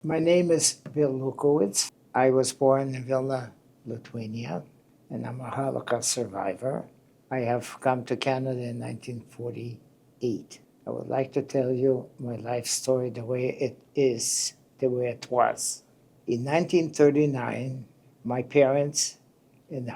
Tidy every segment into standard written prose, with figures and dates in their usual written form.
My name is Bill Lewkowicz. I was born in Vilna, Lithuania, and I'm a Holocaust survivor. I have come to Canada in 1948. I would like to tell you my life story the way it is, the way it was. In 1939, my parents and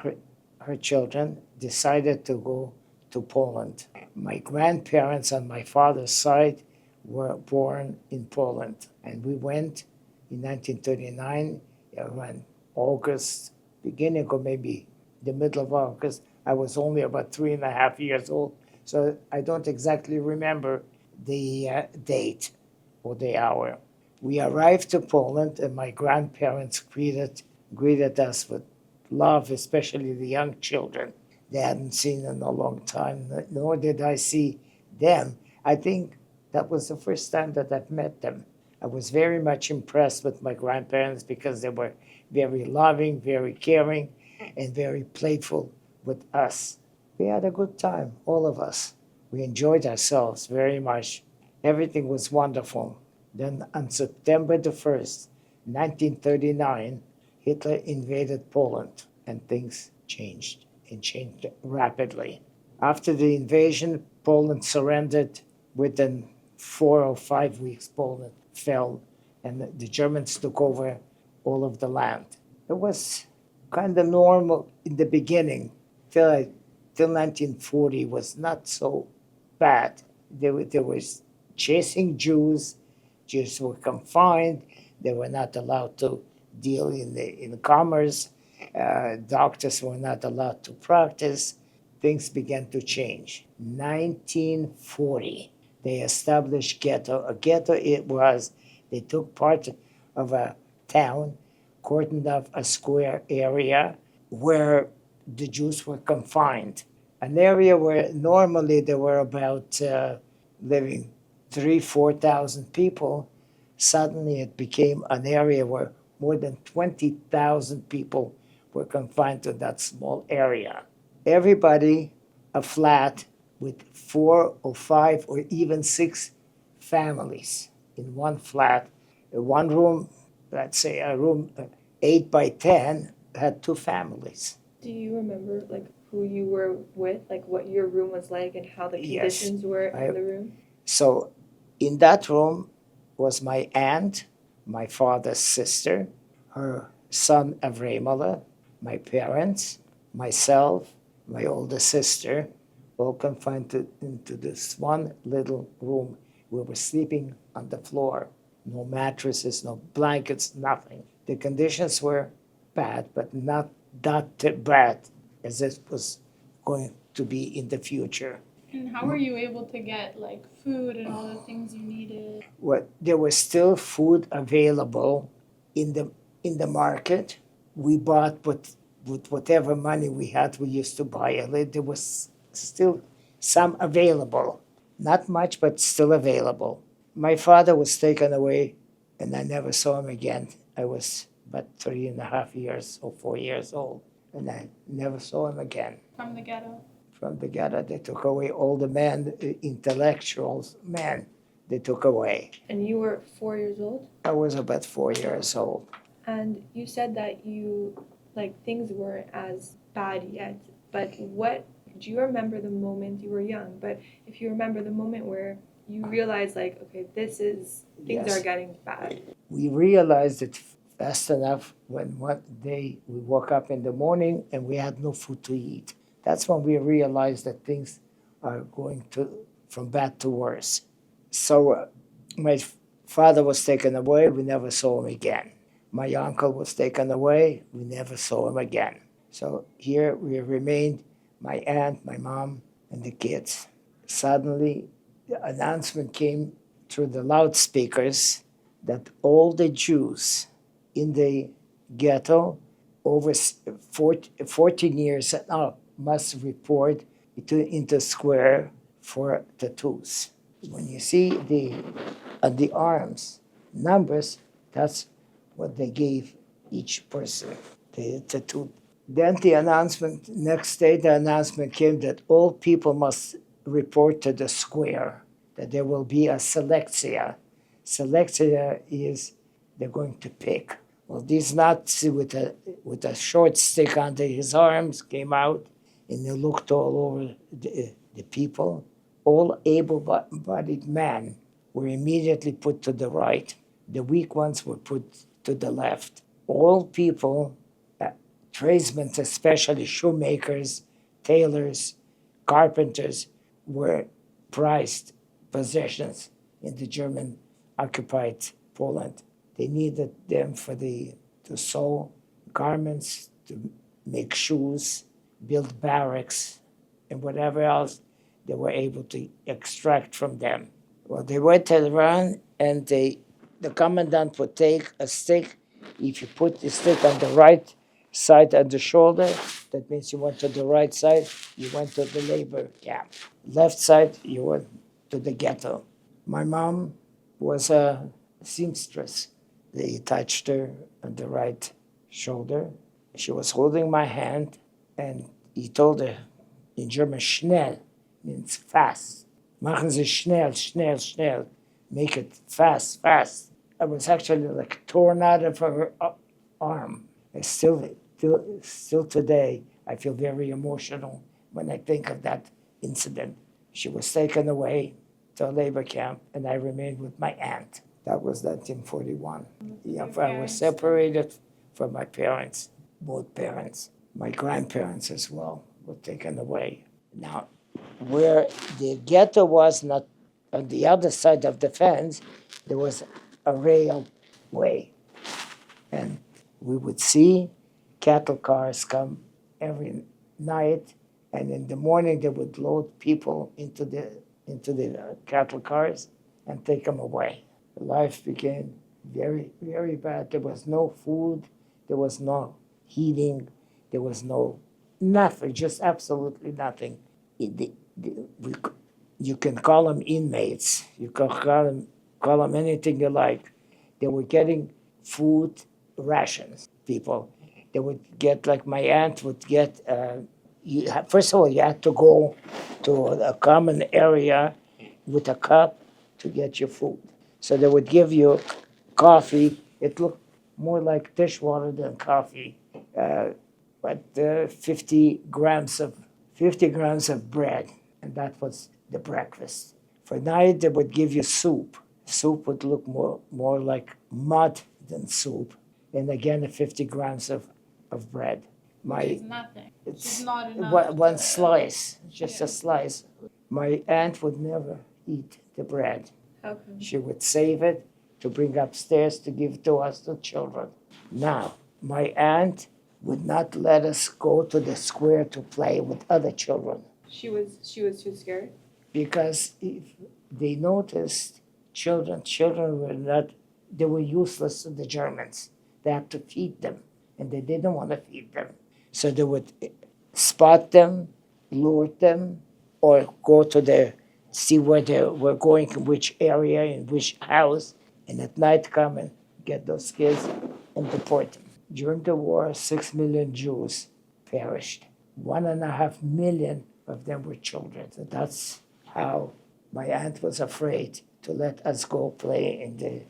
her children decided to go to Poland. My grandparents on my father's side were born in Poland, and we went in 1939, around August, beginning or maybe the middle of August. I was only about 3.5 years old, so I don't exactly remember the date or the hour. We arrived to Poland, and my grandparents greeted us with love, especially the young children. They hadn't seen in a long time, nor did I see them. I think that was the first time that I've met them. I was very much impressed with my grandparents because they were very loving, very caring, and very playful with us. We had a good time, all of us. We enjoyed ourselves very much. Everything was wonderful. Then on September the 1st, 1939, Hitler invaded Poland and things changed and changed rapidly. After the invasion, Poland surrendered. Within 4 or 5 weeks, Poland fell, and the Germans took over all of the land. It was kind of normal in the beginning, till 1940 was not so bad. There was chasing Jews. Jews were confined. They were not allowed to deal in commerce. Doctors were not allowed to practice. Things began to change. 1940. They established ghetto. A ghetto they took part of a town, cordoned off a square area where the Jews were confined. An area where normally there were about living 3,000-4,000 people. Suddenly it became an area where more than 20,000 people were confined to that small area. Everybody a flat with 4 or 5 or even 6 families in one flat. One room, let's say a room 8 by 10, had 2 families. Do you remember who you were with, what your room was like and how the Yes, conditions were in the room? So in that room was my aunt, my father's sister, her son Avramala, my parents, myself, my older sister, all confined into this one little room. We were sleeping on the floor. No mattresses, no blankets, nothing. The conditions were bad, but not that bad as it was going to be in the future. And how were you able to get food and all the things you needed? There was still food available in the market. We bought with whatever money we had. We used to buy it. There was still some available, not much, but still available. My father was taken away, and I never saw him again. I was about 3.5 years or 4 years old, and I never saw him again. From the ghetto? From the ghetto, they took away all the men, intellectuals, men, they took away. And you were 4 years old? I was about 4 years old. And you said that things weren't as bad yet, but do you remember the moment, you were young, but if you remember the moment where you realized okay, things Yes. are getting bad? We realized it fast enough when one day we woke up in the morning and we had no food to eat. That's when we realized that things are going from bad to worse. So my father was taken away. We never saw him again. My uncle was taken away. We never saw him again. So here we remained, my aunt, my mom, and the kids. Suddenly, the announcement came through the loudspeakers that all the Jews in the ghetto over 14 years and up must report into square for tattoos. When you see the arms numbers, that's what they gave each person, the tattoo. Then next day the announcement came that all people must report to the square, that there will be a selectia. Selectia is they're going to pick. Well, these Nazis with a short stick under his arms came out, and they looked all over the people. All able-bodied men were immediately put to the right. The weak ones were put to the left. All people, tradesmen, especially shoemakers, tailors, carpenters, were prized possessions in the German occupied Poland. They needed them to sew garments, to make shoes, build barracks, and whatever else they were able to extract from them. Well, they went around, and the commandant would take a stick. If you put the stick on the right side of the shoulder, that means you went to the right side, you went to the labor camp. Left side, you went to the ghetto. My mom was a seamstress. They touched her on the right shoulder. She was holding my hand, and he told her in German, schnell means fast. Machen Sie schnell, schnell, schnell. Make it fast, fast. I was actually like torn out of her arm. I still today, I feel very emotional when I think of that incident. She was taken away to a labor camp, and I remained with my aunt. That was 1941. Yeah, I was separated from my parents, both parents. My grandparents as well were taken away. Now, where the ghetto was not on the other side of the fence, there was a railway. And we would see cattle cars come every night, and in the morning they would load people into the cattle cars and take them away. Life became very, very bad. There was no food, there was no heating, there was nothing, just absolutely nothing. You can call them inmates, you can call them anything you like. They were getting food rations, people. They would get, like my aunt would get, first of all, you had to go to a common area with a cup to get your food. So they would give you coffee. It looked more like dishwater than coffee, but 50 grams of bread, and that was the breakfast. For night, they would give you soup. Soup would look more like mud than soup, and again, 50 grams of bread. It's nothing. It's not enough. One slice, just a slice. My aunt would never eat the bread. How come? She would save it to bring upstairs to give to us, the children. Now, my aunt would not let us go to the square to play with other children. She was too scared? Because if they noticed children they were useless to the Germans. They had to feed them, and they didn't want to feed them. So they would spot them, lure them, or go to see where they were going, in which area, in which house, and at night come and get those kids and deport them. During the war, 6 million Jews perished. 1.5 million of them were children. So that's how my aunt was afraid to let us go play in the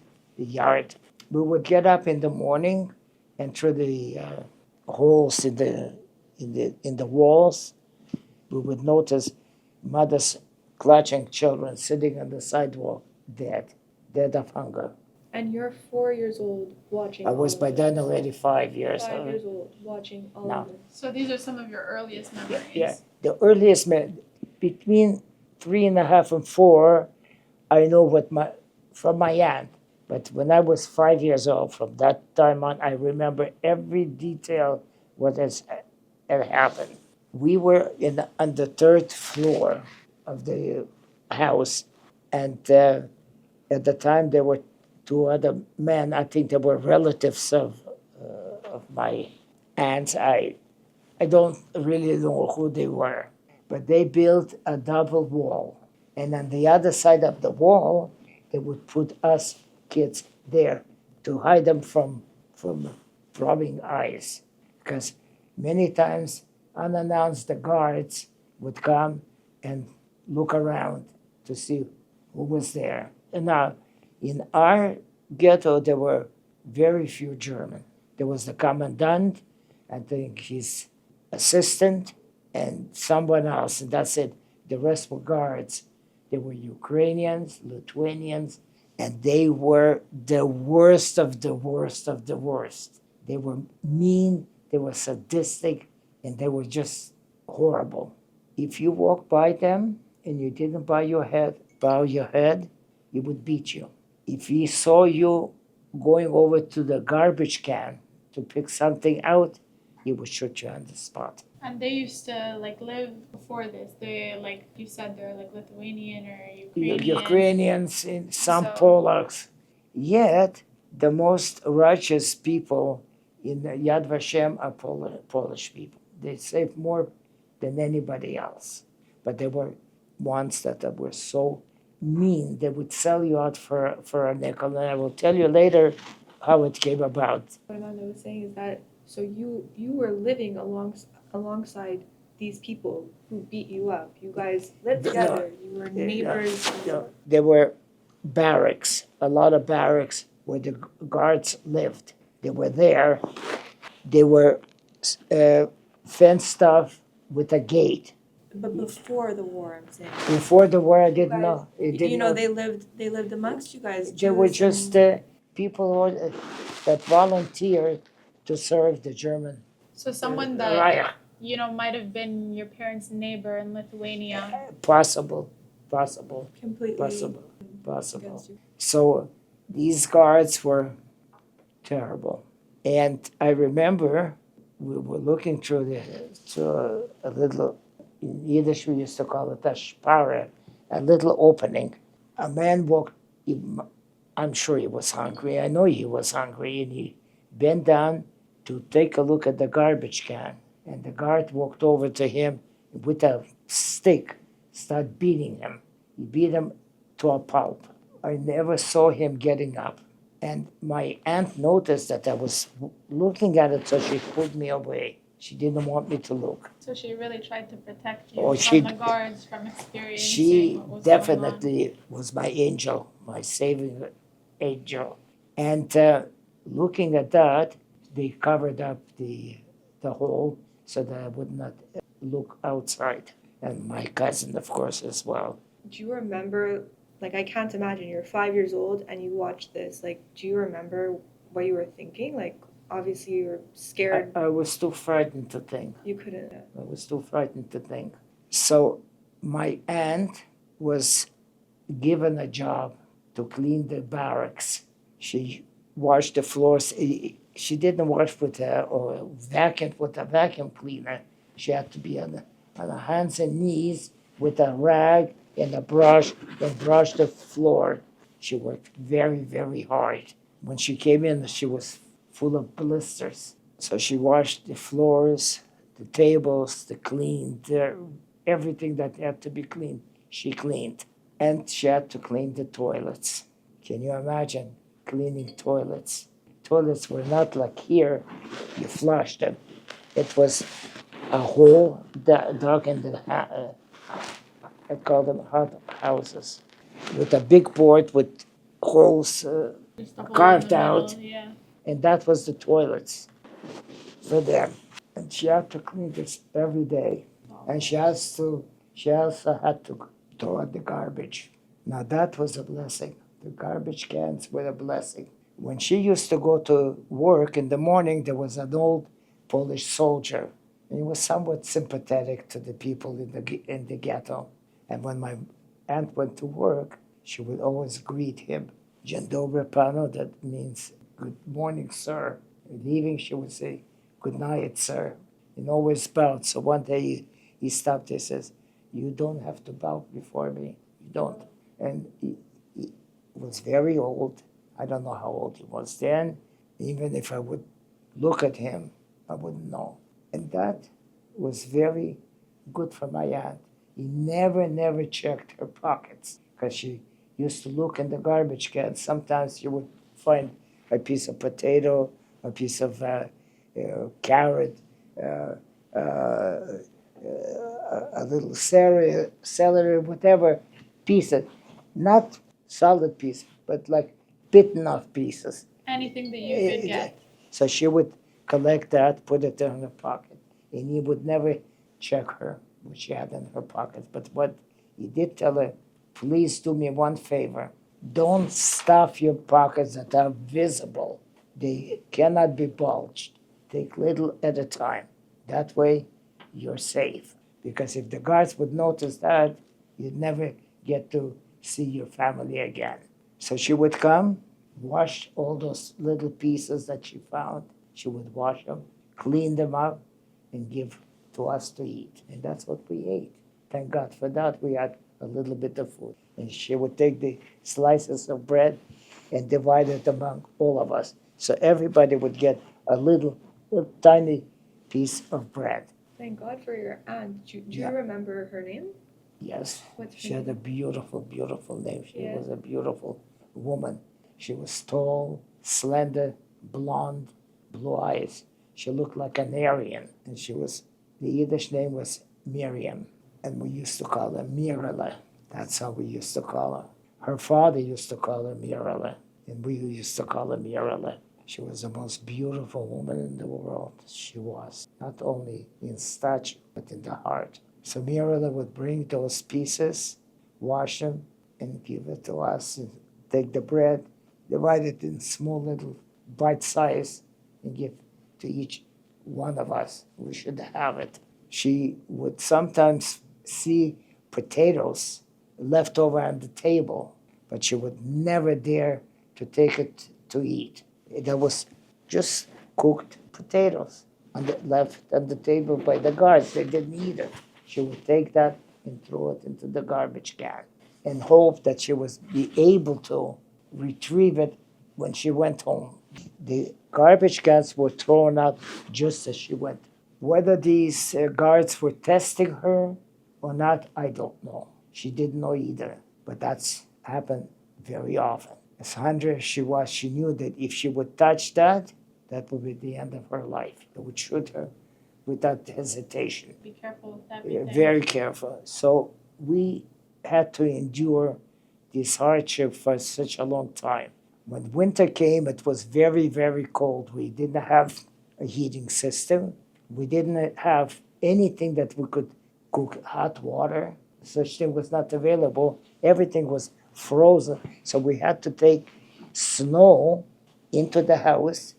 yard. We would get up in the morning and through the holes in the walls, we would notice mothers clutching children sitting on the sidewalk, dead of hunger. And you're 4 years old watching. I was by then already 5 years 5 years old watching all No. of this. So these are some of your earliest memories. Yeah, the earliest between 3.5 and 4, I know from my aunt. But when I was 5 years old, from that time on, I remember every detail what had happened. We were on the third floor of the house, and at the time there were 2 other men. I think they were relatives of my aunt's. I don't really know who they were, but they built a double wall, and on the other side of the wall, they would put us kids there to hide them from probing eyes, because many times unannounced the guards would come and look around to see who was there. And now in our ghetto there were very few German. There was the commandant, I think his assistant, and someone else, and that's it. The rest were guards. They were Ukrainians, Lithuanians, and they were the worst of the worst of the worst. They were mean, they were sadistic, and they were just horrible. If you walked by them and you didn't bow your head, he would beat you. If he saw you going over to the garbage can to pick something out, he would shoot you on the spot. And they used to like live before this. They like you said they're like Lithuanian or Ukrainian. Ukrainians, some So- Polacks. Yet, the most righteous people in Yad Vashem are Polish people. They saved more than anybody else. But there were ones that were so mean, they would sell you out for a nickel. And I will tell you later how it came about. What Amanda was saying is that so you were living alongside these people who beat you up. You guys lived together. You were neighbors. There were barracks, a lot of barracks where the guards lived. They were there. They were fenced off with a gate. But before the war, I'm saying. Before the war, I didn't guys- know. I didn't You know, know. they lived amongst you guys. They were Jews just and- people that volunteered to serve the German So someone that Reich. might have been your parents' neighbor in Lithuania. Possible. completely Possible. against you. So these guards were terrible. And I remember we were looking through a little, in Yiddish we used to call it a spare, a little opening. A man walked, I'm sure he was hungry, I know he was hungry, and he bent down to take a look at the garbage can. And the guard walked over to him with a stick, started beating him. He beat him to a pulp. I never saw him getting up. And my aunt noticed that I was looking at it, so she pulled me away. She didn't want me to look. So she really tried to protect you Oh, from she- the guards, from experiencing She what was definitely was my angel, my saving angel. And looking at that, they covered up the hole so that I would not look outside. And my cousin, of course, as well. Do you remember? Like I can't imagine you're 5 years old and you watch this. Like, do you remember what you were thinking? Like, obviously you were scared. I was too frightened to think. You couldn't. I was too frightened to think. So my aunt was given a job to clean the barracks. She washed the floors. She didn't wash with or vacuum with a vacuum cleaner. She had to be on her hands and knees with a rag and a brush and brush the floor. She worked very, very hard. When she came in, she was full of blisters. So she washed the floors, the tables, everything that had to be cleaned, she cleaned. And she had to clean the toilets. Can you imagine cleaning toilets? Toilets were not like here, you flush them. It was a hole dug in the, I call them hot houses, with a big board with holes, Just a hole in carved the middle, out. Yeah. and that was the toilets for them. And she had to clean this every day. And she also had to throw out the garbage. Now that was a blessing. The garbage cans were a blessing. When she used to go to work in the morning, there was an old Polish soldier. And he was somewhat sympathetic to the people in the ghetto. And when my aunt went to work, she would always greet him. Dzień dobry panu, that means good morning, sir. And leaving, she would say, good night, sir. And always bowed. So one day he stopped, he says, you don't have to bow before me. You don't. And he was very old. I don't know how old he was then. Even if I would look at him, I wouldn't know. And that was very good for my aunt. He never checked her pockets because she used to look in the garbage can. Sometimes you would find a piece of potato, a piece of carrot, a little celery, whatever pieces, not solid pieces, but like bitten off pieces. Anything that you could get. So she would collect that, put it in her pocket, and he would never check her what she had in her pocket. But what he did tell her, please do me one favor. Don't stuff your pockets that are visible. They cannot be bulged. Take little at a time. That way, you're safe. Because if the guards would notice that, you'd never get to see your family again. So she would come, wash all those little pieces that she found. She would wash them, clean them up, and give to us to eat. And that's what we ate. Thank God for that. We had a little bit of food. And she would take the slices of bread and divide it among all of us. So everybody would get a little tiny piece of bread. Thank God for your aunt. Do Yeah. you remember her name? Yes, What's her she had name? a beautiful, beautiful name. She Yeah. was a beautiful woman. She was tall, slender, blonde, blue eyes. She looked like an Aryan. And the Yiddish name was Miriam. And we used to call her Mirala. That's how we used to call her. Her father used to call her Mirala. And we used to call her Mirala. She was the most beautiful woman in the world. She was, not only in stature, but in the heart. So Mirala would bring those pieces, wash them, and give it to us. And take the bread, divide it in small little bite size, and give to each one of us. We should have it. She would sometimes see potatoes left over on the table, but she would never dare to take it to eat. There was just cooked potatoes left on the table by the guards. They didn't eat it. She would take that and throw it into the garbage can and hope that she was be able to retrieve it when she went home. The garbage cans were thrown out just as she went. Whether these guards were testing her or not, I don't know. She didn't know either, but that's happened very often. As hungry as she was, she knew that if she would touch that, that would be the end of her life. They would shoot her without hesitation. Be careful with everything. Very careful. So we had to endure this hardship for such a long time. When winter came, it was very, very cold. We didn't have a heating system. We didn't have anything that we could cook hot water. Such thing was not available. Everything was frozen. So we had to take snow into the house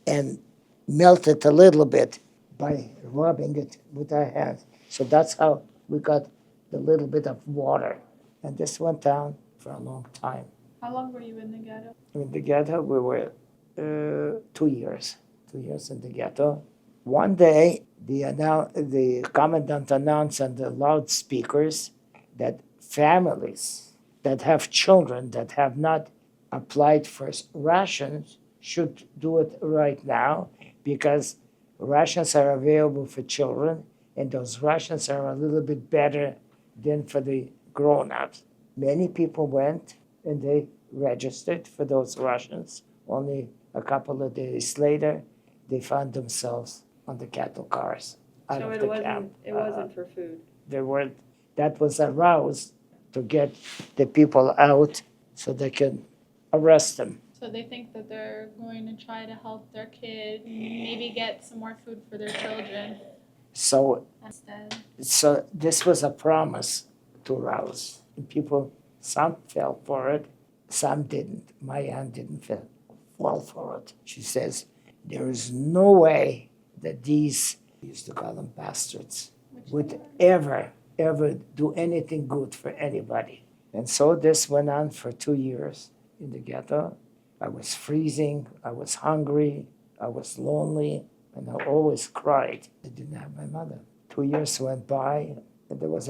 and melt it a little bit by rubbing it with our hands. So that's how we got the little bit of water. And this went on for a long time. How long were you in the ghetto? In the ghetto, we were 2 years. 2 years in the ghetto. One day, the commandant announced on the loudspeakers that families that have children that have not applied for rations should do it right now because rations are available for children and those rations are a little bit better than for the grown-ups. Many people went and they registered for those rations. Only a couple of days later, they found themselves on the cattle cars out So of it the wasn't camp. it wasn't for food. That was a rouse to get the people out so they can arrest them. So they think that they're going to try to help their kid, maybe get some more food for their children So instead. So this was a promise to rouse. And people, some fell for it, some didn't. My aunt didn't fall for it. She says, there is no way that these, we used to call them bastards, would ever do anything good for anybody. And so this went on for 2 years in the ghetto. I was freezing, I was hungry, I was lonely, and I always cried. I didn't have my mother. 2 years went by, and there was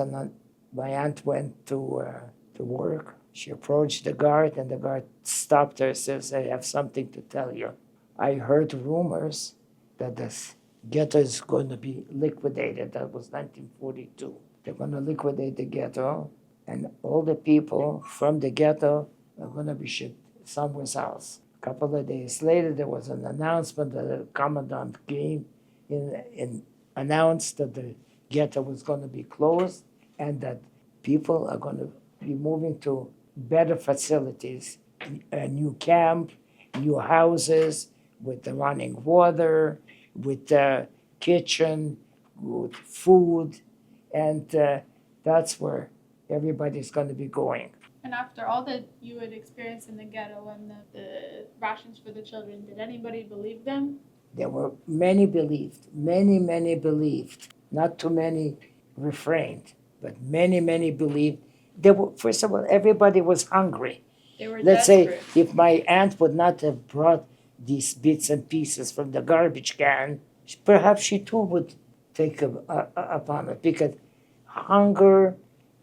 my aunt went to work. She approached the guard, and the guard stopped her and says, I have something to tell you. I heard rumors that this ghetto is going to be liquidated. That was 1942. They're going to liquidate the ghetto, and all the people from the ghetto are going to be shipped somewhere else. A couple of days later, there was an announcement that the commandant came and announced that the ghetto was going to be closed and that people are going to be moving to better facilities, a new camp, new houses with the running water, with the kitchen, with food, and that's where everybody's going to be going. And after all that you would experience in the ghetto and the rations for the children, did anybody believe them? There were many believed, many believed. Not too many refrained, but many believed. There were, first of all, everybody was hungry. They were Let's desperate. say if my aunt would not have brought these bits and pieces from the garbage can, perhaps she too would take upon it, because hunger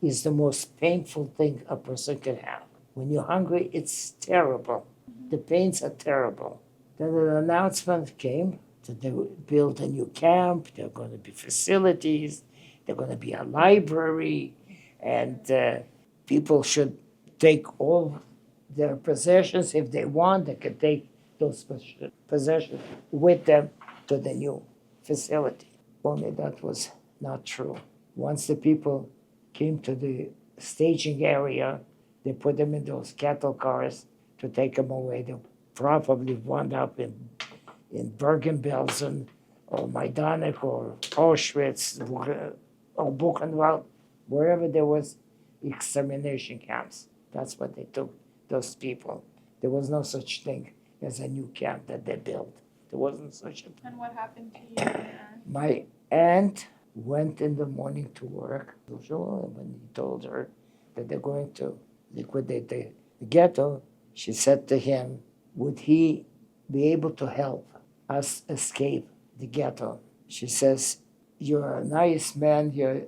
is the most painful thing a person can have. When you're hungry, it's terrible. The pains are terrible. Then an announcement came that they would build a new camp, there are going to be facilities, there's going to be a library, and people should take all their possessions. If they want, they can take those possessions with them to the new facility. Only that was not true. Once the people came to the staging area, they put them in those cattle cars to take them away. They probably wound up in Bergen-Belsen or Majdanek or Auschwitz or Buchenwald, wherever there was extermination camps. That's what they took those people. There was no such thing as a new camp that they built. There wasn't such a thing. And what happened to you and your aunt? My aunt went in the morning to work, usual, and when he told her that they're going to liquidate the ghetto, she said to him, would he be able to help us escape the ghetto? She says, you're a nice man, you're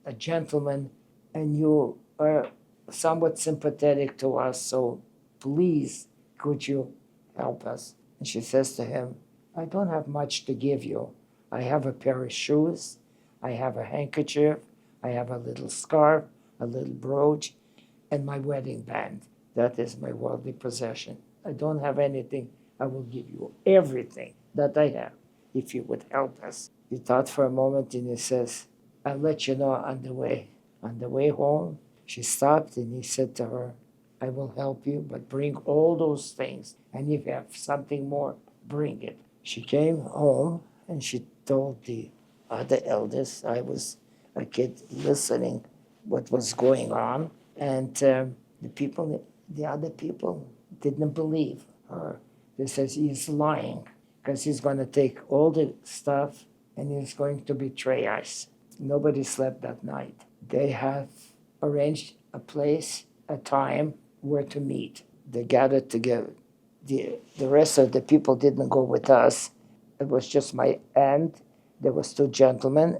a gentleman, and you are somewhat sympathetic to us, so please, could you help us? And she says to him, I don't have much to give you. I have a pair of shoes, I have a handkerchief, I have a little scarf, a little brooch, and my wedding band. That is my worldly possession. I don't have anything. I will give you everything that I have if you would help us. He thought for a moment and he says, I'll let you know on the way. On the way home, she stopped and he said to her, I will help you, but bring all those things. And if you have something more, bring it. She came home and she told the other eldest, I was a kid listening what was going on, and the other people didn't believe her. They said he's lying because he's going to take all the stuff and he's going to betray us. Nobody slept that night. They have arranged a place, a time where to meet. They gathered together. The rest of the people didn't go with us. It was just my aunt. There was two gentlemen,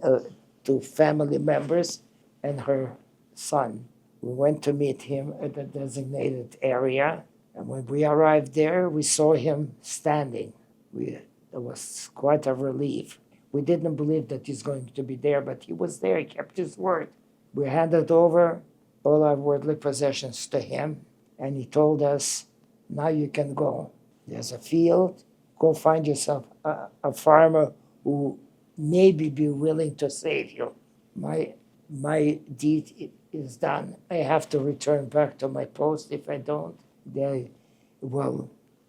two family members, and her son. We went to meet him at the designated area, and when we arrived there, we saw him standing. It was quite a relief. We didn't believe that he's going to be there, but he was there. He kept his word. We handed over all our worldly possessions to him, and he told us, now you can go. There's a field. Go find yourself a farmer who maybe be willing to save you. My deed is done. I have to return back to my post. If I don't, I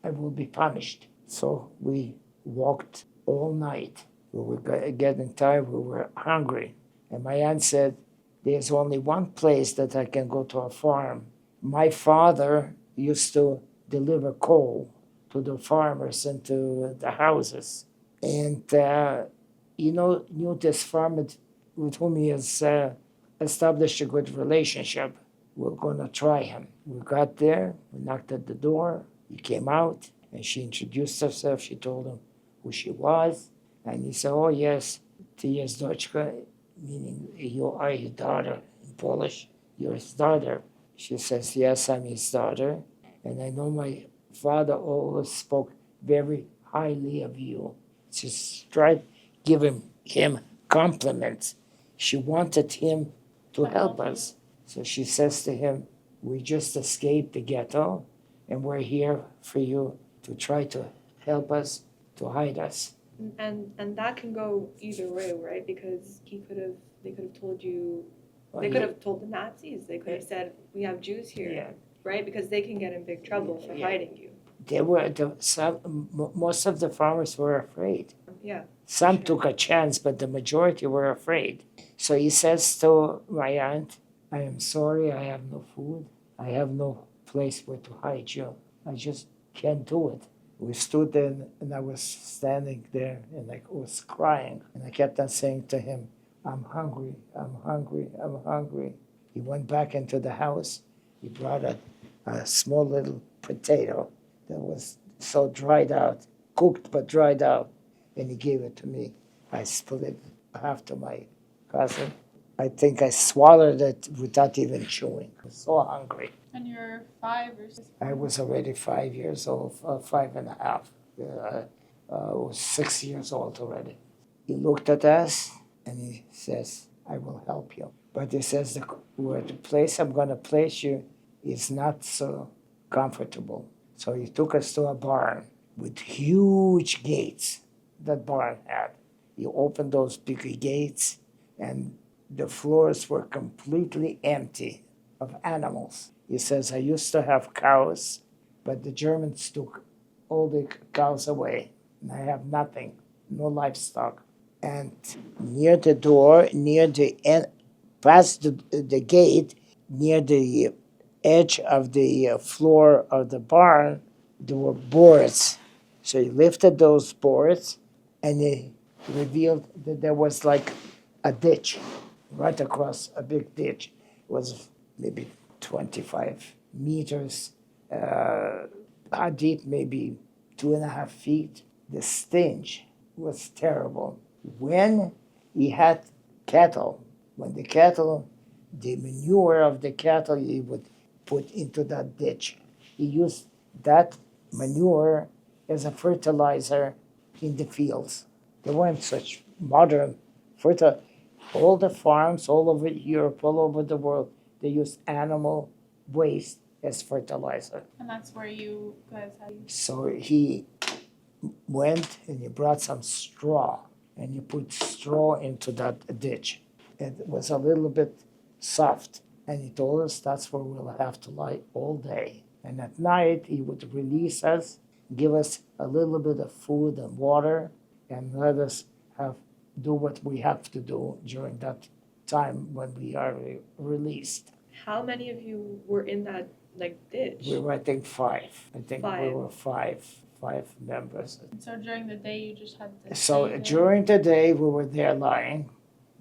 will be punished. So we walked all night. We were getting tired. We were hungry. And my aunt said, there's only one place that I can go to a farm. My father used to deliver coal to the farmers and to the houses. And knew this farmer with whom he has established a good relationship. We're going to try him. We got there, we knocked at the door, he came out, and she introduced herself. She told him who she was, and he said, oh yes, ty jest doczka, meaning you are his daughter in Polish. You're his daughter. She says, yes, I'm his daughter, and I know my father always spoke very highly of you. Just tried giving him compliments. She wanted him to help us. So she says to him, we just escaped the ghetto, and we're here for you to try to help us, to hide us. And that can go either way, right? Because they could have told you, they could have told the Nazis. They could have said, we have Jews here, Yeah. right? Because they can get in big trouble for Yeah. hiding you. most of the farmers were afraid. Yeah. Some Sure. took a chance, but the majority were afraid. So he says to my aunt, I am sorry, I have no food. I have no place where to hide you. I just can't do it. We stood there, and I was standing there, and I was crying. And I kept on saying to him, I'm hungry, I'm hungry, I'm hungry. He went back into the house. He brought a small little potato that was so dried out, cooked but dried out, and he gave it to me. I split it half to my cousin. I think I swallowed it without even chewing. I was so hungry. And you're 5 or 6? I was already 5 years old, 5.5. I was 6 years old already. He looked at us and he says, I will help you. But he says, the place I'm going to place you is not so comfortable. So he took us to a barn with huge gates that barn had. He opened those big gates, and the floors were completely empty of animals. He says, I used to have cows, but the Germans took all the cows away, and I have nothing, no livestock. And near the door, past the gate, near the edge of the floor of the barn, there were boards. So he lifted those boards, and he revealed that there was like a ditch right across, a big ditch. It was maybe 25 meters, how deep, maybe 2.5 feet. The stench was terrible. When he had cattle, the manure of the cattle he would put into that ditch. He used that manure as a fertilizer in the fields. There weren't such modern fertilizer. All the farms all over Europe, all over the world, they used animal waste as fertilizer. And that's where you guys had. So he went and he brought some straw, and he put straw into that ditch. It was a little bit soft, and he told us that's where we'll have to lie all day. And at night, he would release us, give us a little bit of food and water, and let us do what we have to do during that time when we are released. How many of you were in that ditch? We were, I think, 5. I think we 5. were five members. And so during the day, you just had to. So stay there? during the day, we were there lying.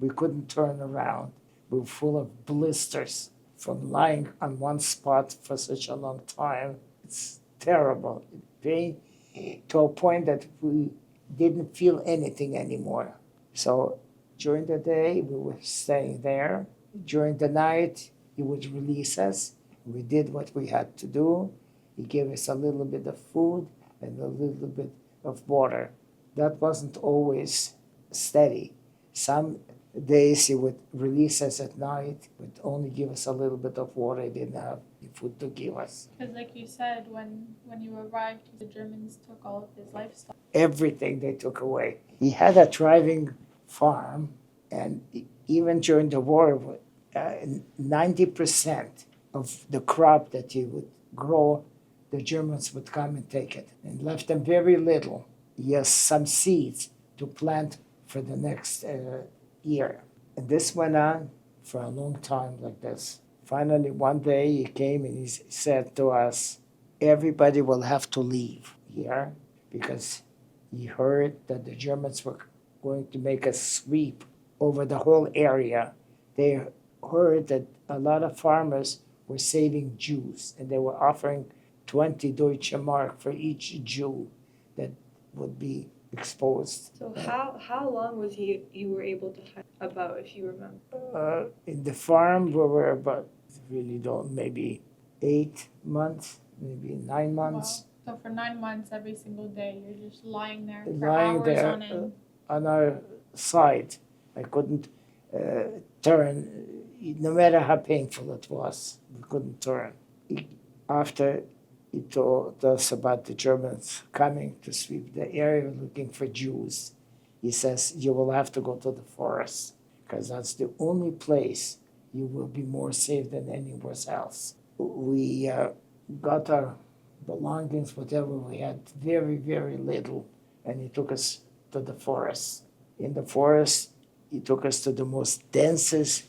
We couldn't turn around. We were full of blisters from lying on one spot for such a long time. It's terrible. Pain to a point that we didn't feel anything anymore. So during the day, we were staying there. During the night, he would release us. We did what we had to do. He gave us a little bit of food and a little bit of water. That wasn't always steady. Some days he would release us at night, would only give us a little bit of water. He didn't have any food to give us. Because like you said, when you arrived, the Germans took all of his livestock. Everything they took away. He had a thriving farm, and even during the war, 90% of the crop that he would grow, the Germans would come and take it, and left them very little. Yes, some seeds to plant for the next year. And this went on for a long time like this. Finally, one day he came and he said to us, everybody will have to leave here because he heard that the Germans were going to make a sweep over the whole area. They heard that a lot of farmers were saving Jews, and they were offering 20 Deutsche Mark for each Jew that would be exposed. So how long was you were able to hide about, if you remember? In the farm, we were about, really don't, maybe 8 months, maybe 9 months. Wow. So for 9 months, every single day, you're just lying there for Lying hours there on end. On our side. I couldn't turn, no matter how painful it was, we couldn't turn. After he told us about the Germans coming to sweep the area looking for Jews, he says, you will have to go to the forest because that's the only place you will be more safe than anywhere else. We got our belongings, whatever we had, very, very little. And he took us to the forest. In the forest, he took us to the most densest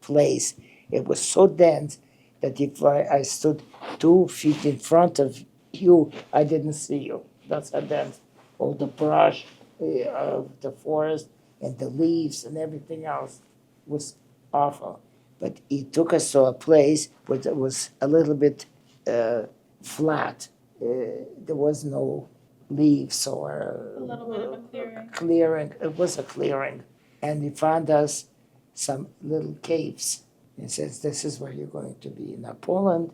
place. It was so dense that if I stood 2 feet in front of you, I didn't see you. That's how dense. All the brush of the forest and the leaves and everything else was awful. But he took us to a place where it was a little bit flat. There was no leaves or A little bit of a clearing. clearing. It was a clearing. And he found us some little caves. He says, this is where you're going to be. Now, Poland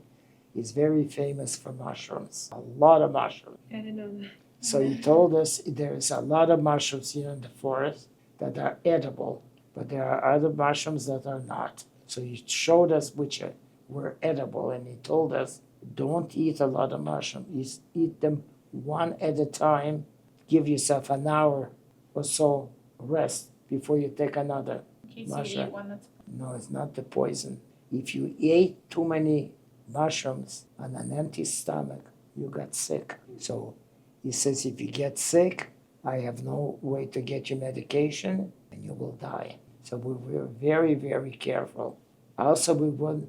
is very famous for mushrooms, a lot of mushrooms. I didn't know that. So he told us there's a lot of mushrooms here in the forest that are edible, but there are other mushrooms that are not. So he showed us which were edible, and he told us, don't eat a lot of mushrooms. Eat them one at a time. Give yourself an hour or so rest before you take another. In case you Mushroom. eat one that's No, it's not the poison. If you ate too many mushrooms on an empty stomach, you got sick. So he says, if you get sick, I have no way to get you medication and you will die. So we were very, very careful. Also, we were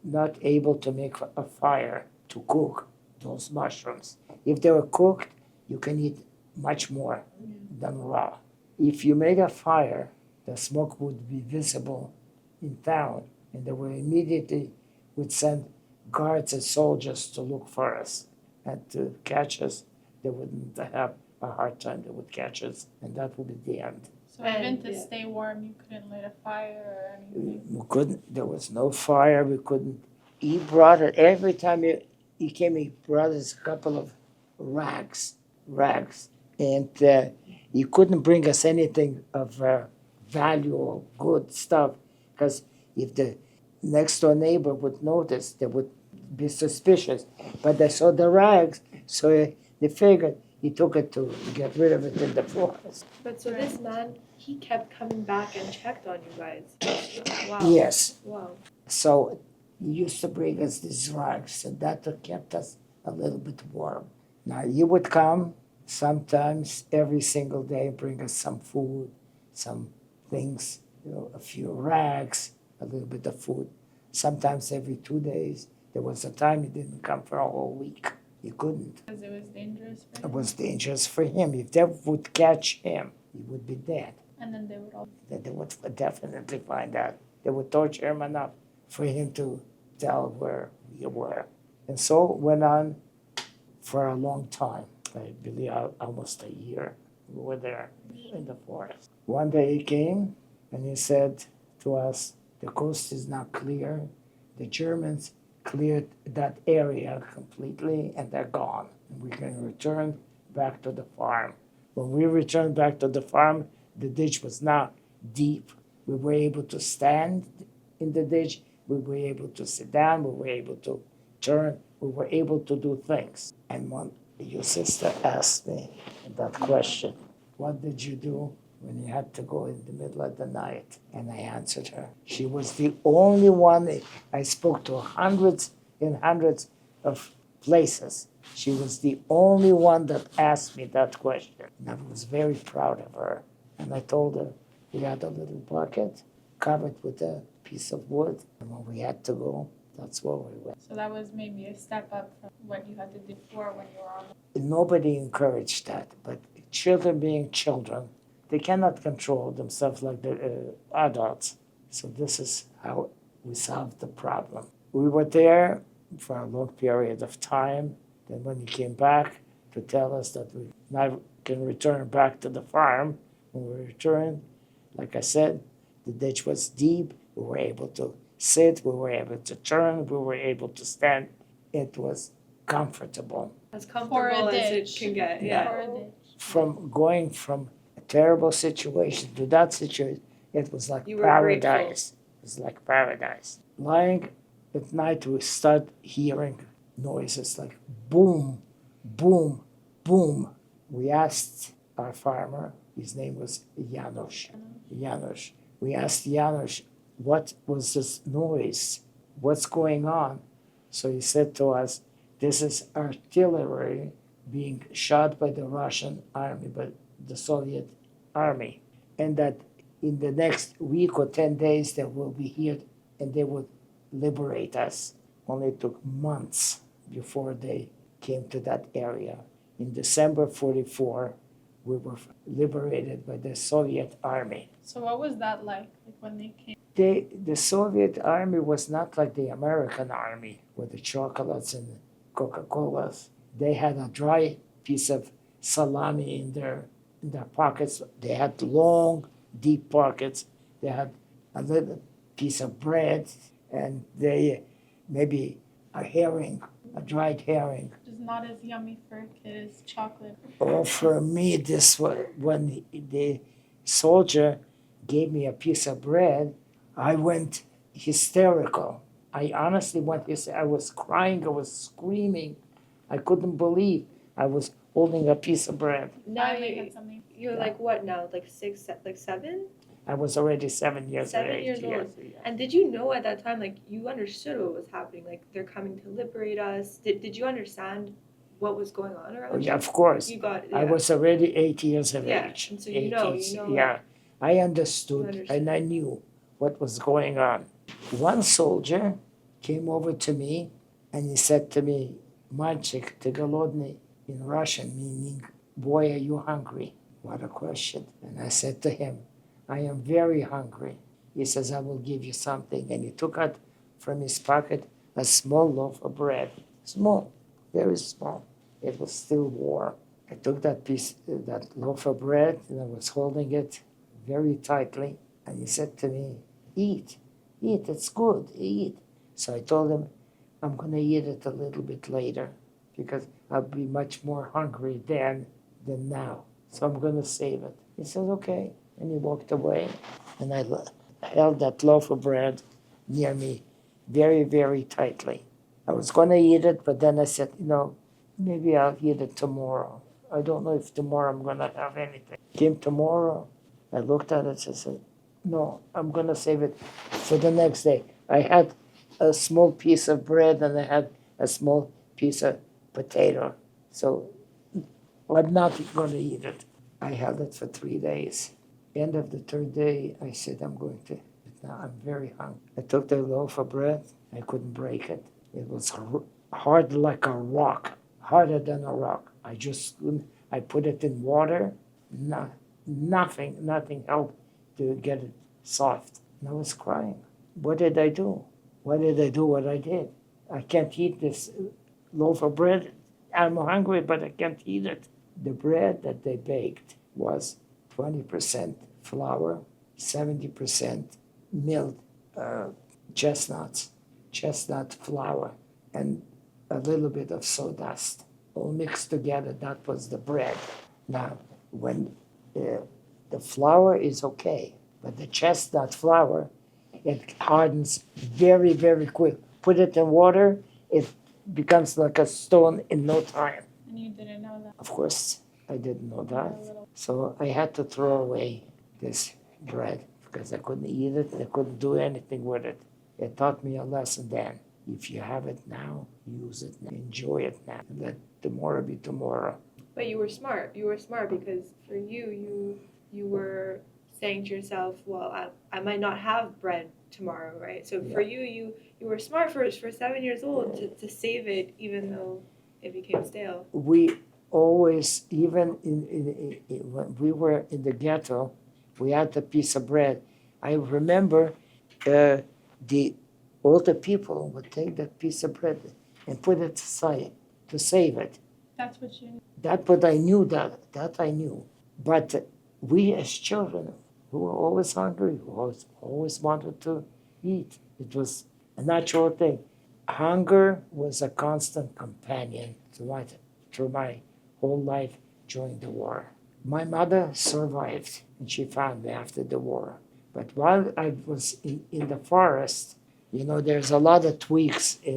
not able to make a fire to cook those mushrooms. If they were cooked, you can eat much more than raw. If you made a fire, the smoke would be visible in town, and they would immediately would send guards and soldiers to look for us and to catch us. They wouldn't have a hard time. They would catch us, and that would be the end. so even And, to yeah. stay warm, you couldn't light a fire or anything. We couldn't. There was no fire. We couldn't. He brought it every time he came. He brought us a couple of rags, and he couldn't bring us anything of value or good stuff, because if the next door neighbor would notice, they would be suspicious. But they saw the rags, so they figured he took it to get rid of it in the forest. But so this man, he kept coming back and checked on you guys. Wow. Yes. Wow. So he used to bring us these rags, and that kept us a little bit warm. Now he would come sometimes every single day, bring us some food, some things, a few rags, a little bit of food. Sometimes every 2 days. There was a time he didn't come for a whole week. He couldn't. Because it was dangerous for It him. was dangerous for him. If they would catch him, he would be dead. And then they would all. That they would definitely find out. They would torture him enough for him to tell where we were. And so it went on for a long time. I believe almost a year we were there in the forest. One day he came and he said to us, the coast is now clear. The Germans cleared that area completely and they're gone. And we can return back to the farm. When we returned back to the farm, the ditch was now deep. We were able to stand in the ditch. We were able to sit down. We were able to turn. We were able to do things. And when your sister asked me that question, what did you do when you had to go in the middle of the night? And I answered her. She was the only one. I spoke to hundreds and hundreds of places. She was the only one that asked me that question. And I was very proud of her. And I told her we had a little bucket covered with a piece of wood. And when we had to go, that's where we went. So that was maybe a step up from what you had to do before when you were on. Nobody encouraged that. But children being children, they cannot control themselves like the adults. So this is how we solved the problem. We were there for a long period of time. Then when he came back to tell us that we now can return back to the farm, when we returned, like I said, the ditch was deep. We were able to sit. We were able to turn. We were able to stand. It was comfortable. As For comfortable a as it ditch. can get. For Yeah. a ditch. From going from a terrible situation to that situation, it was like You were paradise. It was like paradise. Lying at night, we start hearing noises like boom, boom, boom. We asked our farmer, his name was Janusz. We asked Janusz, what was this noise? What's going on? So he said to us, this is artillery being shot by the Russian army, by the Soviet army, and that in the next week or 10 days they will be here and they would liberate us. Only took months before they came to that area. In December 44, we were liberated by the Soviet army. So what was that like when they came? The Soviet army was not like the American army with the chocolates and the Coca-Colas. They had a dry piece of salami in their pockets. They had long, deep pockets. They had a little piece of bread, and they maybe a herring, a dried herring. Which is not as yummy for a kid as chocolate. Oh, for me, this was when the soldier gave me a piece of bread, I went hysterical. I honestly went hysterical. I was crying, I was screaming. I couldn't believe I was holding a piece of bread. Now I had something. you're like what now? Like seven? I was already 7 years of 7 age. years old. Yes. And did you know at that time, like you understood what was happening? Like they're coming to liberate us. Did you understand what was going on around Oh, you? yeah, of course. You got I was already 8 years of Yeah, age. and so you know, Yeah, I understood, understood. and I knew what was going on. One soldier came over to me and he said to me, "Mальчик, ты голодный?" in Russian, meaning, "Boy, are you hungry?" What a question. And I said to him, "I am very hungry." He says, "I will give you something." And he took out from his pocket a small loaf of bread. Small, very small. It was still warm. I took that loaf of bread, and I was holding it very tightly. And he said to me, eat, it's good, eat. So I told him, I'm going to eat it a little bit later because I'll be much more hungry then than now. So I'm going to save it. He said, okay. And he walked away, and I held that loaf of bread near me very, very tightly. I was going to eat it, but then I said, maybe I'll eat it tomorrow. I don't know if tomorrow I'm going to have anything. Came tomorrow, I looked at it and said, no, I'm going to save it for the next day. I had a small piece of bread and I had a small piece of potato. So I'm not going to eat it. I held it for 3 days. End of the third day, I said, I'm going to. Now I'm very hungry. I took the loaf of bread. I couldn't break it. It was hard like a rock, harder than a rock. I just couldn't. I put it in water. Nothing helped to get it soft. And I was crying. What did I do? Why did I do what I did? I can't eat this loaf of bread. I'm hungry, but I can't eat it. The bread that they baked was 20% flour, 70% milled chestnut flour, and a little bit of sawdust, all mixed together. That was the bread. Now, when the flour is okay, but the chestnut flour, it hardens very, very quick. Put it in water, it becomes like a stone in no time. And you didn't know that. Of course, I didn't know that. So I had to throw away this bread because I couldn't eat it. I couldn't do anything with it. It taught me a lesson then. If you have it now, use it now. Enjoy it now. Let tomorrow be tomorrow. But you were smart. You were smart because for you were saying to yourself, well, I might not have bread tomorrow, right? So for you were smart for 7 years old to save it even though it became stale. We always, even when we were in the ghetto, we had a piece of bread. I remember the older people would take that piece of bread and put it aside to save it. That's what you knew. That what I knew, that I knew. But we as children, who were always hungry, who always wanted to eat. It was a natural thing. Hunger was a constant companion through my whole life during the war. My mother survived, and she found me after the war. But while I was in the forest, there's a lot of twigs in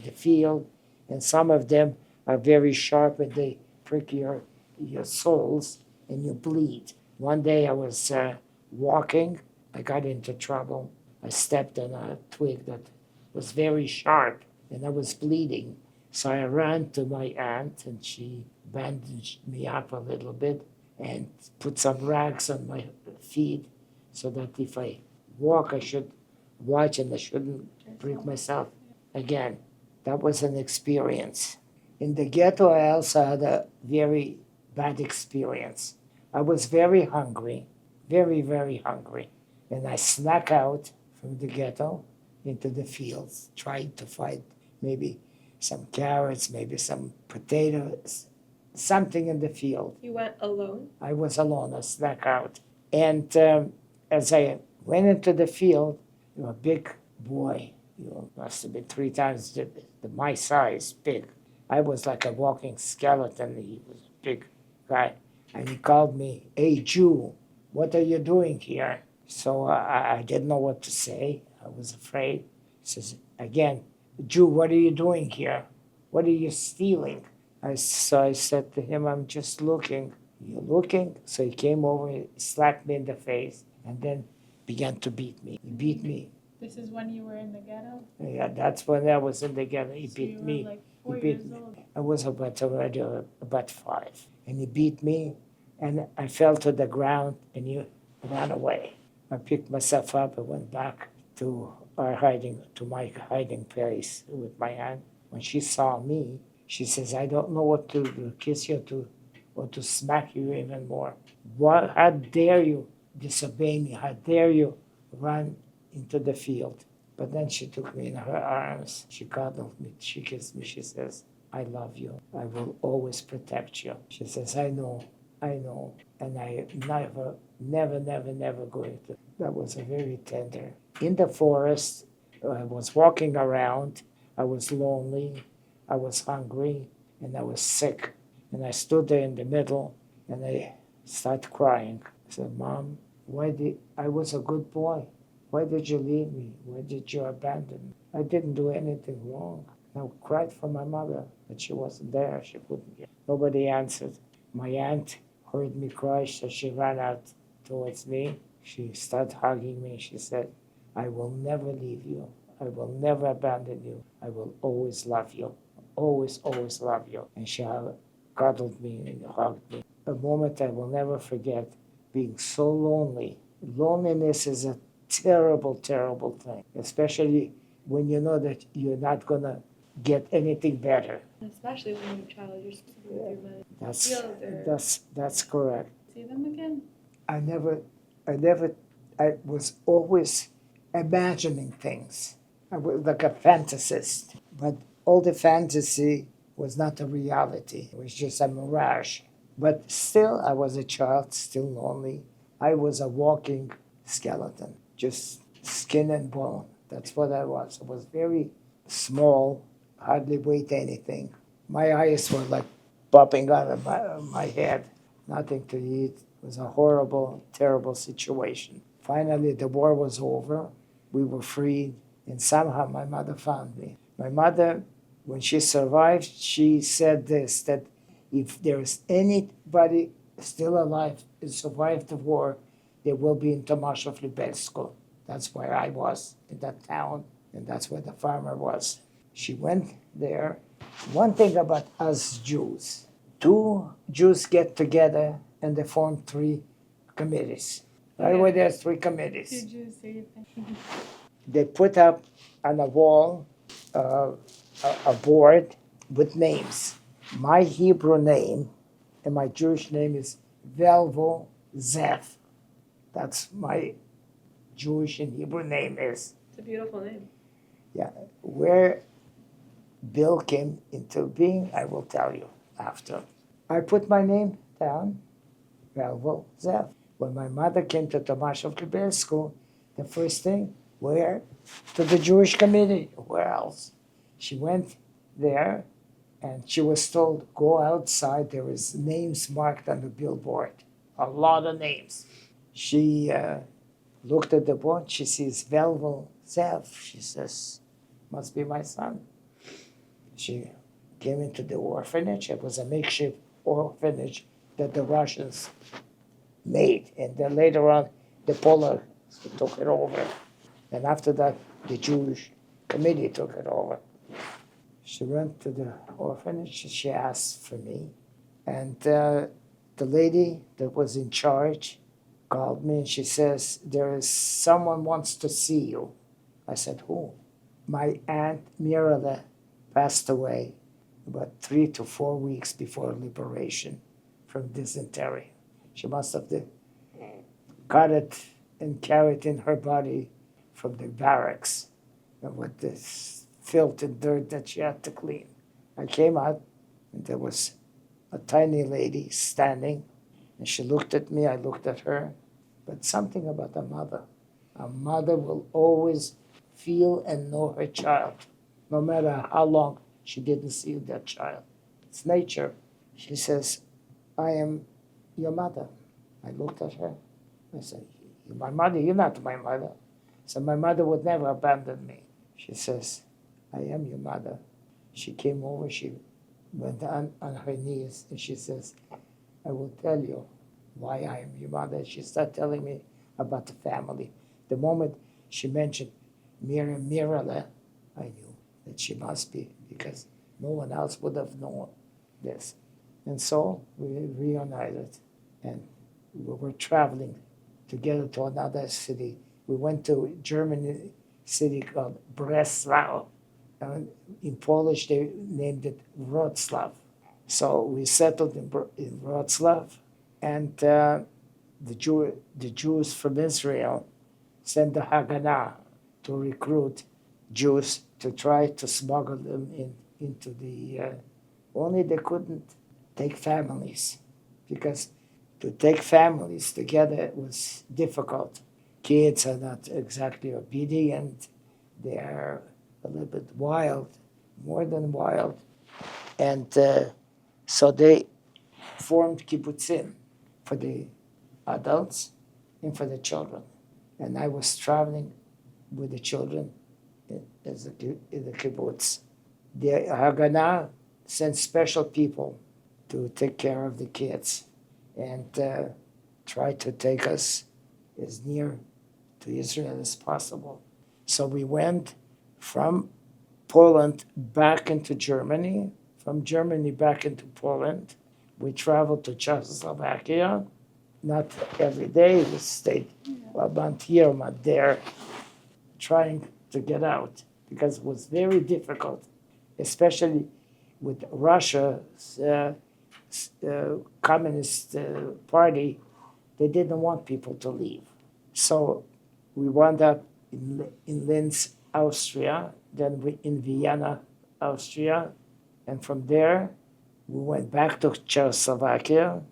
the field, and some of them are very sharp, and they prick your soles, and you bleed. One day I was walking, I got into trouble. I stepped on a twig that was very sharp, and I was bleeding. So I ran to my aunt, and she bandaged me up a little bit and put some rags on my feet so that if I walk, I should watch and I shouldn't break myself again. That was an experience. In the ghetto, I also had a very bad experience. I was very hungry, very, very hungry. And I snuck out from the ghetto into the fields, trying to find maybe some carrots, maybe some potatoes, something in the field. You went alone? I was alone, I snuck out. And as I went into the field, a big boy, must have been 3 times my size, big. I was like a walking skeleton. He was a big guy. And he called me, "Hey, Jew, what are you doing here?" So I didn't know what to say. I was afraid. He says, again, "Jew, what are you doing here? What are you stealing?" So I said to him, "I'm just looking." "You looking?" So he came over, he slapped me in the face, and then began to beat me. He beat me. This is when you were in the ghetto? Yeah, that's when I was in the ghetto. He So beat you were me. like He 4 beat years me. old. I was already about 5. And he beat me, and I fell to the ground, and he ran away. I picked myself up and went back to my hiding place with my aunt. When she saw me, she says, "I don't know what to do, kiss you or to smack you even more. How dare you disobey me? How dare you run into the field?" But then she took me in her arms. She cuddled me. She kissed me. She says, "I love you. I will always protect you." She says, I know. And I never going to. That was a very tender. In the forest, I was walking around. I was lonely. I was hungry. And I was sick. And I stood there in the middle, and I started crying. I said, "Mom, I was a good boy. Why did you leave me? Why did you abandon me? I didn't do anything wrong." I cried for my mother, but she wasn't there. She couldn't get. Nobody answered. My aunt heard me cry, so she ran out towards me. She started hugging me. She said, "I will never leave you. I will never abandon you. I will always love you. Always, always love you." And she cuddled me and hugged me. A moment I will never forget, being so lonely. Loneliness is a terrible, terrible thing, especially when you know that you're not going to get anything better. Especially when you're a child, you're supposed to be with your mother. That's correct. See them again? I was always imagining things. I was like a fantasist, but all the fantasy was not a reality. It was just a mirage. But still, I was a child, still lonely. I was a walking skeleton, just skin and bone. That's what I was. I was very small, hardly weighed anything. My eyes were like popping out of my head. Nothing to eat. It was a horrible, terrible situation. Finally, the war was over. We were freed, and somehow my mother found me. My mother, when she survived, she said this, that if there's anybody still alive and survived the war, they will be in Tomaszów Lubelsko. That's where I was, in that town, and that's where the farmer was. She went there. One thing about us Jews, 2 Jews get together and they form 3 committees. Right away, there's 3 committees. Did you say that? They put up on a wall a board with names. My Hebrew name and my Jewish name is Velvo Zev. That's my Jewish and Hebrew name is. It's a beautiful name. Yeah. Where Bill came into being, I will tell you after. I put my name down, Velvo Zev. When my mother came to Tomaszów Lubelsko, the first thing, where? To the Jewish committee. Where else? She went there, and she was told, go outside. There was names marked on the billboard, a lot of names. She looked at the board. She sees Velvo Zev. She says, must be my son. She came into the orphanage. It was a makeshift orphanage that the Russians made. And then later on, the Poles took it over. And after that, the Jewish committee took it over. She went to the orphanage. She asked for me. And the lady that was in charge called me and she says, there is someone wants to see you. I said, who? My aunt Mirala passed away about 3 to 4 weeks before liberation from dysentery. She must have got it and carried it in her body from the barracks and with this filth and dirt that she had to clean. I came out and there was a tiny lady standing and she looked at me, I looked at her. But something about a mother. A mother will always feel and know her child, no matter how long she didn't see that child. It's nature. She says, I am your mother. I looked at her. I said, you're my mother? You're not my mother. So my mother would never abandon me. She says, I am your mother. She came over, she went on her knees, and she says, I will tell you why I am your mother. She started telling me about the family. The moment she mentioned Mirala, I knew that she must be, because no one else would have known this. And so we reunited, and we were traveling together to another city. We went to a German city called Breslau. And in Polish, they named it Wrocław. So we settled in Wrocław, and the Jews from Israel sent the Haganah to recruit Jews to try to smuggle them into the. Only they couldn't take families, because to take families together was difficult. Kids are not exactly obedient. They are a little bit wild, more than wild. And so they formed kibbutzim for the adults and for the children. And I was traveling with the children in the kibbutz. The Haganah sent special people to take care of the kids and try to take us as near to Israel as possible. So we went from Poland back into Germany, from Germany back into Poland. We traveled to Czechoslovakia, not every day, we stayed a month here, a month there, trying to get out, because it was very difficult, especially with Russia's Communist Party. They didn't want people to leave. So we wound up in Linz, Austria, then in Vienna, Austria, and from there we went back to Czechoslovakia,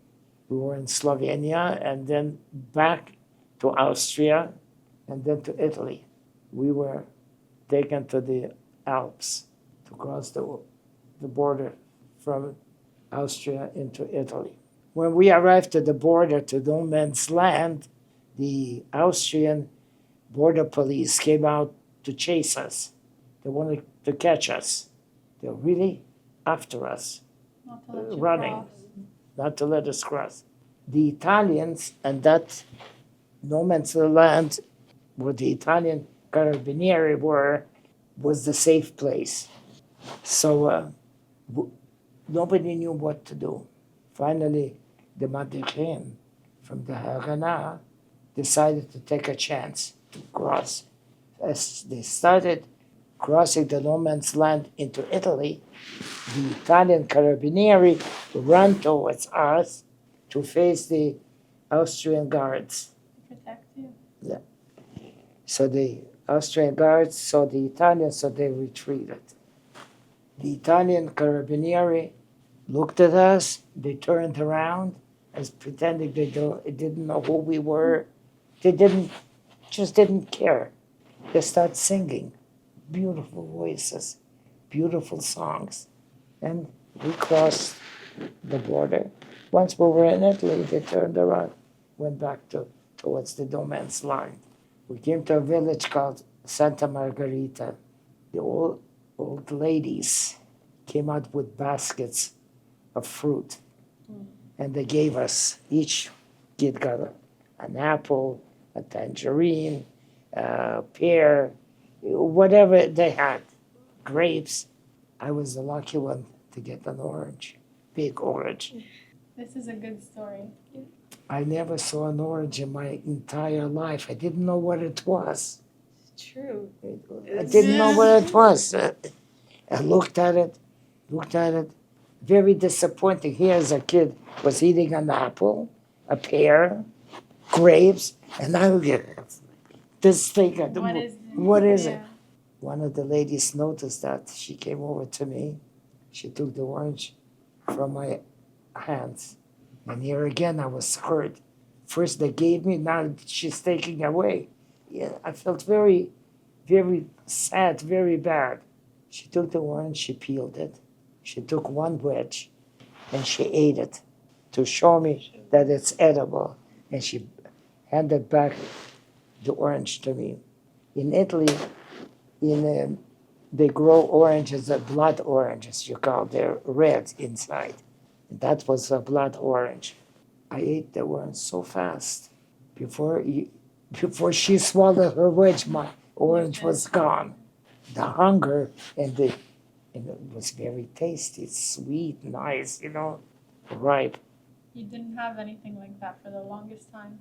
we were in Slovenia, and then back to Austria, and then to Italy. We were taken to the Alps to cross the border from Austria into Italy. When we arrived at the border to no man's land, the Austrian border police came out to chase us. They wanted to catch us. They're really after us, Not to let you running, cross. not to let us cross. The Italians and that no man's land where the Italian Carabinieri were was the safe place. So nobody knew what to do. Finally, the Madrichen from the Haganah decided to take a chance to cross. As they started crossing the no man's land into Italy, the Italian Carabinieri ran towards us to face the Austrian guards. To protect you. So the Austrian guards saw the Italians, so they retreated. The Italian Carabinieri looked at us, they turned around as pretending they didn't know who we were. They just didn't care. They started singing beautiful voices, beautiful songs. And we crossed the border. Once we were in Italy, they turned around, went back towards the no man's land. We came to a village called Santa Margherita. The old ladies came out with baskets of fruit. And they gave us, each kid got an apple, a tangerine, a pear, whatever they had, grapes. I was the lucky one to get an orange, big orange. This is a good story. I never saw an orange in my entire life. I didn't know what it was. True. I didn't know what it was. I looked at it, very disappointing. Here as a kid was eating an apple, a pear, grapes, and I would get this thing. What is it? Yeah. One of the ladies noticed that. She came over to me. She took the orange from my hands. And here again, I was hurt. First they gave me, now she's taking away. Yeah, I felt very, very sad, very bad. She took the orange, she peeled it. She took one wedge and she ate it to show me that it's edible. And she handed back the orange to me. In Italy, they grow oranges, blood oranges, you call. They're red inside. That was a blood orange. I ate the orange so fast. Before she swallowed her wedge, my orange was gone. The hunger and it was very tasty, sweet, nice, ripe You didn't have anything like that for the longest time.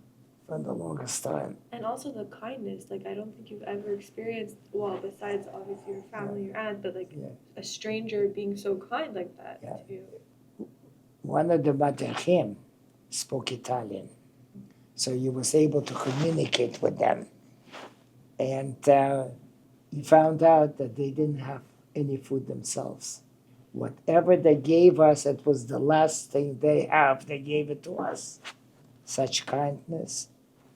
for the longest time. And also the kindness. Like, I don't think you've ever experienced, well, besides obviously your family, your aunt, but like Yeah. a stranger being so kind like that Yeah. to you. One of the Matachim spoke Italian, so he was able to communicate with them. And he found out that they didn't have any food themselves. Whatever they gave us, it was the last thing they have. They gave it to us. Such kindness,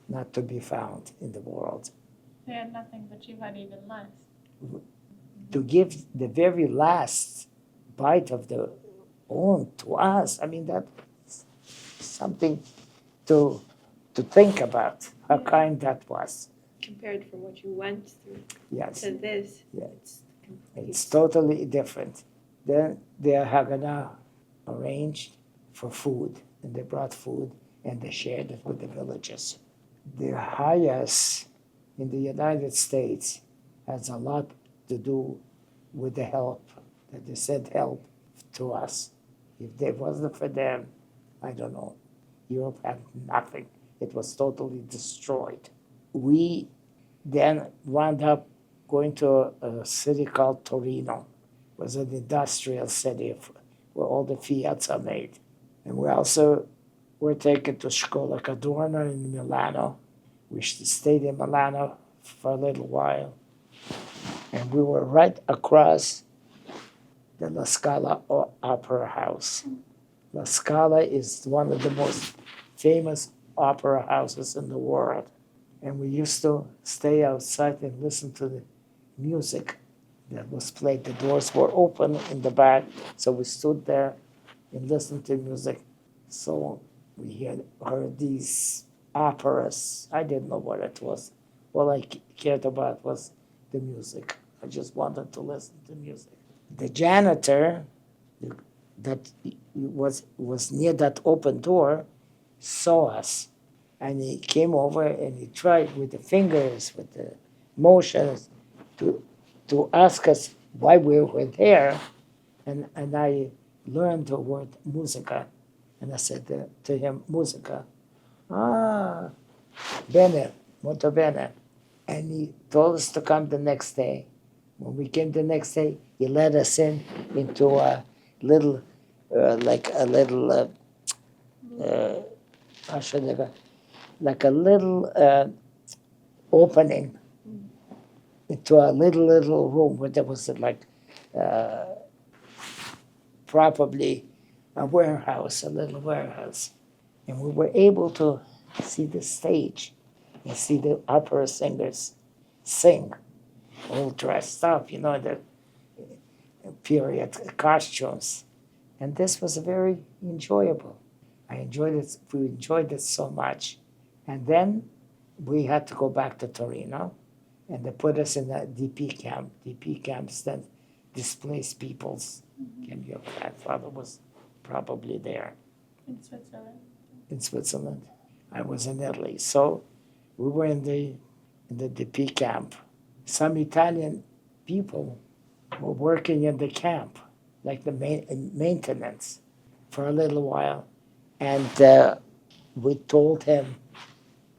not to be found in the world. They had nothing, but you had even less. To give the very last bite of the own to us, I mean, that's something to think about, how kind that was. Compared from what you went through Yes, to this, Yeah. it's complete. it's totally different. Then the Haganah arranged for food, and they brought food, and they shared it with the villagers. The Hayas in the United States has a lot to do with the help, that they sent help to us. If it wasn't for them, I don't know. Europe had nothing. It was totally destroyed. We then wound up going to a city called Torino. It was an industrial city where all the Fiats are made. And we also were taken to Scuola Cadorna in Milano. We stayed in Milano for a little while. And we were right across the La Scala Opera House. La Scala is one of the most famous opera houses in the world. And we used to stay outside and listen to the music that was played. The doors were open in the back, so we stood there and listened to music. So we heard these operas. I didn't know what it was. All I cared about was the music. I just wanted to listen to music. The janitor that was near that open door saw us. And he came over and he tried with the fingers, with the motions, to ask us why we were there. And I learned the word musica. And I said to him, musica. Ah, bene, molto bene. And he told us to come the next day. When we came the next day, he led us into a little, how should I go? Like a little opening into a little room where there was probably a little warehouse. And we were able to see the stage and see the opera singers sing, all dressed up, the period costumes. And this was very enjoyable. We enjoyed it so much. And then we had to go back to Torino, and they put us in a DP camp. DP camps that displaced peoples. And your grandfather was probably there. In Switzerland. In Switzerland. I was in Italy. So we were in the DP camp. Some Italian people were working in the camp, like the maintenance, for a little while. And we told him,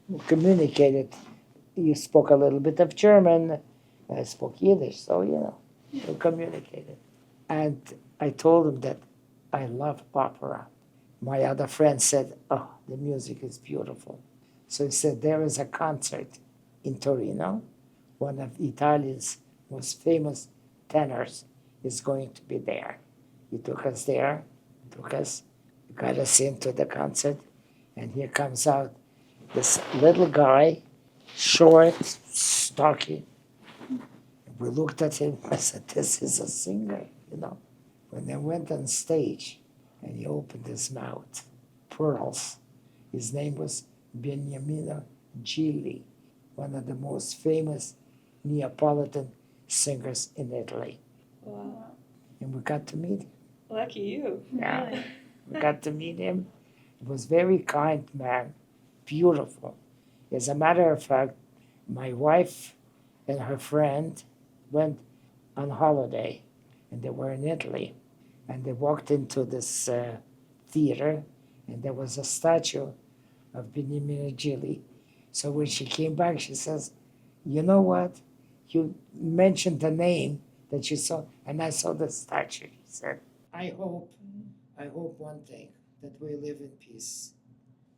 we communicated. He spoke a little bit of German. I spoke Yiddish, so, we communicated. And I told him that I love opera. My other friend said, oh, the music is beautiful. So he said, there is a concert in Torino. One of Italia's most famous tenors is going to be there. He took us there, got us into the concert, and here comes out this little guy, short, stocky. We looked at him, I said, this is a singer, When they went on stage and he opened his mouth, pearls. His name was Beniamino Gigli, one of the most famous Neapolitan singers in Italy. Wow. And we got to meet him. Lucky you. Yeah. Really? We got to meet him. He was very kind man, beautiful. As a matter of fact, my wife and her friend went on holiday, and they were in Italy. And they walked into this theater, and there was a statue of Beniamino Gigli. So when she came back, she says, you know what? You mentioned the name that you saw, and I saw the statue. She said, I hope one thing, that we live in peace.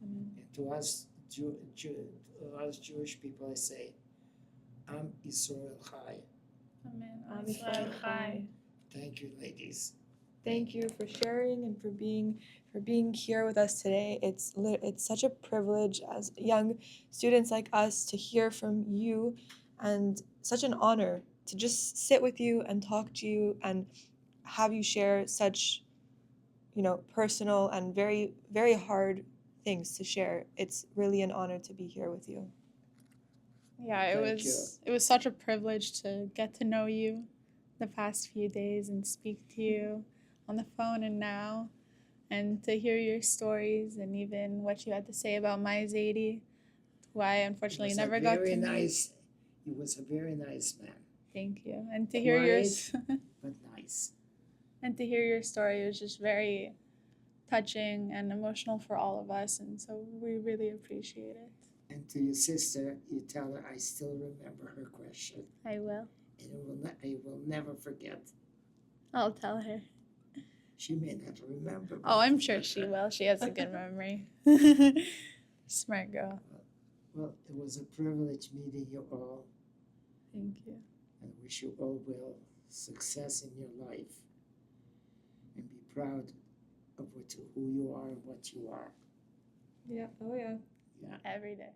And to us, Jewish people, I say, Am Yisrael Chai. Amen. Am Israel Yisrael Chai. Thank you, ladies. Thank you for sharing and for being here with us today. It's such a privilege as young students like us to hear from you, and such an honor to just sit with you and talk to you and have you share such, personal and very, very hard things to share. It's really an honor to be here with you. Yeah, it was such a privilege to get to know you the past few days and speak to you on the phone and now, and to hear your stories and even what you had to say about my Zadie, who I unfortunately never got to meet. He was a very nice man. Thank you. And to hear yours But nice. and to hear your story was just very touching and emotional for all of us, and so we really appreciate it. And to your sister, you tell her I still remember her question. I will. And I will never forget. I'll tell her. She may not remember. Oh, I'm sure she will. She has a good memory. Smart girl. Well, it was a privilege meeting you all. Thank you. And wish you all success in your life. And be proud of who you are and what you are. Yeah. Oh yeah. Yeah. Every day.